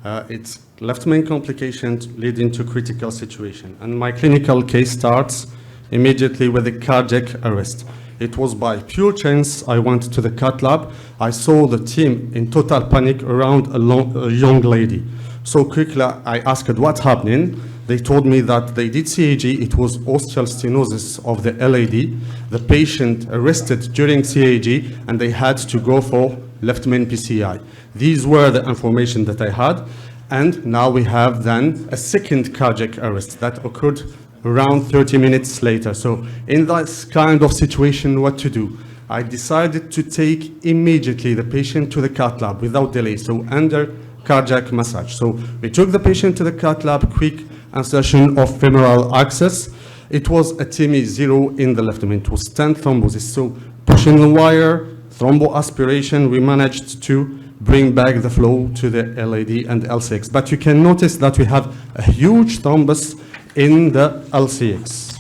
It's left main complications leading to critical situation. And my clinical case starts immediately with a cardiac arrest. It was by pure chance I went to the cath lab. I saw the team in total panic around a young lady. So quickly I asked what's happening. They told me that they did CAG, it was ostial stenosis of the LAD. The patient arrested during CAG and they had to go for left main PCI. These were the information that I had. And now we have then a second cardiac arrest that occurred around 30 minutes later. So in this kind of situation, what to do? I decided to take immediately the patient to the cath lab without delay, so under cardiac massage. So we took the patient to the cath lab, quick insertion of femoral access. It was a TIMI 0 in the left main. It was stent thrombosis. So pushing the wire, thromboaspiration, we managed to bring back the flow to the LAD and LCX. But you can notice that we have a huge thrombus in the LCX.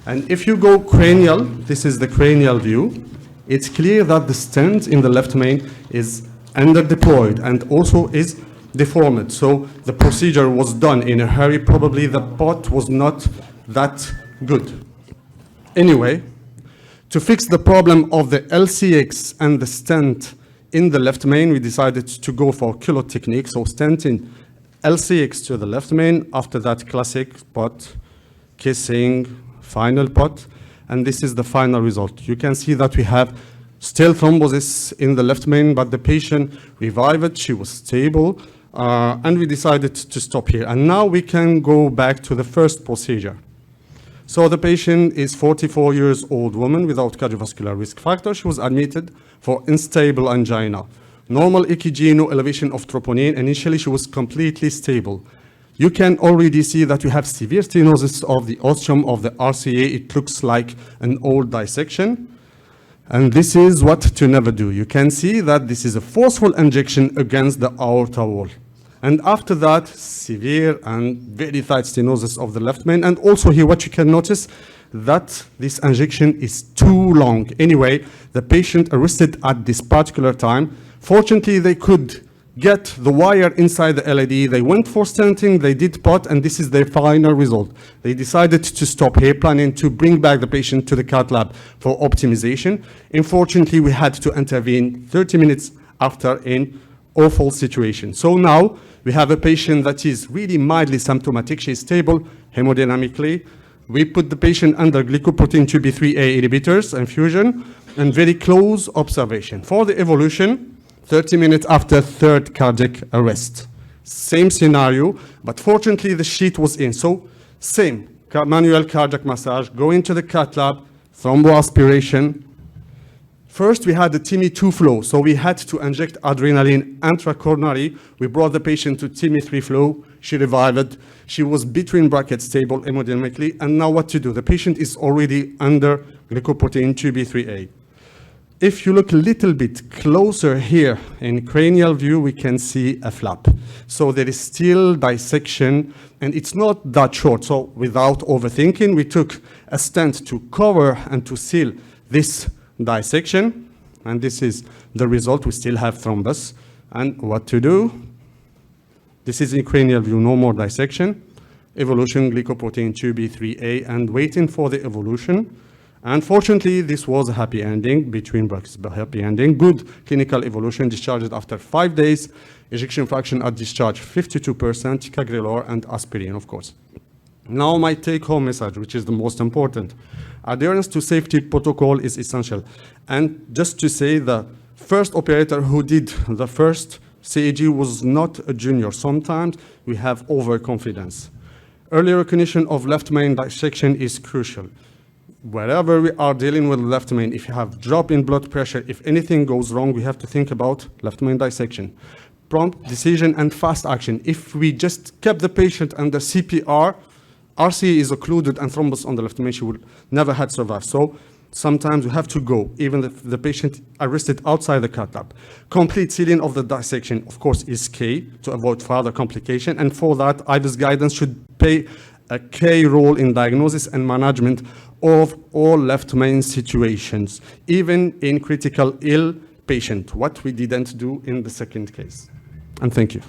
And if you go cranial, this is the cranial view, it's clear that the stent in the left main is under-deployed and also is deformed. So the procedure was done in a hurry. Probably the pot was not that good. Anyway, to fix the problem of the LCX and the stent in the left main, we decided to go for Culot technique. So stenting LCX to the left main, after that classic pot, kissing, final pot, and this is the final result. You can see that we have still thrombosis in the left main, but the patient revived, she was stable, and we decided to stop here. And now we can go back to the first procedure. So the patient is 44 years old woman without cardiovascular risk factor. She was admitted for unstable angina. Normal EKG, no elevation of troponin. Initially, she was completely stable. You can already see that you have severe stenosis of the ostium of the RCA. It looks like an old dissection. And this is what to never do. You can see that this is a forceful injection against the aorta wall. And after that, severe and very tight stenosis of the left main. And also here, what you can notice, that this injection is too long. Anyway, the patient arrested at this particular time. Fortunately, they could get the wire inside the LAD. They went for stenting, they did pot, and this is their final result. They decided to stop here, planning to bring back the patient to the cath lab for optimization. Unfortunately, we had to intervene 30 minutes after in awful situation. So now we have a patient that is really mildly symptomatic. She is stable hemodynamically. We put the patient under glycoprotein 2B3A inhibitors infusion and very close observation. For the evolution, 30 minutes after third cardiac arrest. Same scenario, but fortunately the sheet was in. So same, manual cardiac massage, go into the cath lab, thromboaspiration. First, we had the TIMI 2 flow, so we had to inject adrenaline intracoronary. We brought the patient to TIMI 3 flow. She revived. She was between brackets stable hemodynamically. And now what to do? The patient is already under glycoprotein 2B3A. If you look a little bit closer here in cranial view, we can see a flap. So there is still dissection, and it's not that short. So without overthinking, we took a stent to cover and to seal this dissection, and this is the result. We still have thrombus. And what to do? This is in cranial view, no more dissection. Evolution, glycoprotein 2B3A, and waiting for the evolution. Unfortunately, this was a happy ending, between brackets, but happy ending. Good clinical evolution, discharged after 5 days. Ejection fraction at discharge, 52%, Cagrelor and aspirin, of course. Now my take-home message, which is the most important. Adherence to safety protocol is essential. And just to say, the first operator who did the first CAG was not a junior. Sometimes we have overconfidence. Early recognition of left main dissection is crucial. Wherever we are dealing with left main, if you have drop in blood pressure, if anything goes wrong, we have to think about left main dissection. Prompt decision and fast action. If we just kept the patient under CPR, RCA is occluded and thrombus on the left main, she would never had survived. So sometimes we have to go, even if the patient arrested outside the cath lab. Complete sealing of the dissection, of course, is key to avoid further complication. And for that, IVUS guidance should play a key role in diagnosis and management of all left main situations, even in critical ill patient, what we didn't do in the second case. And thank you.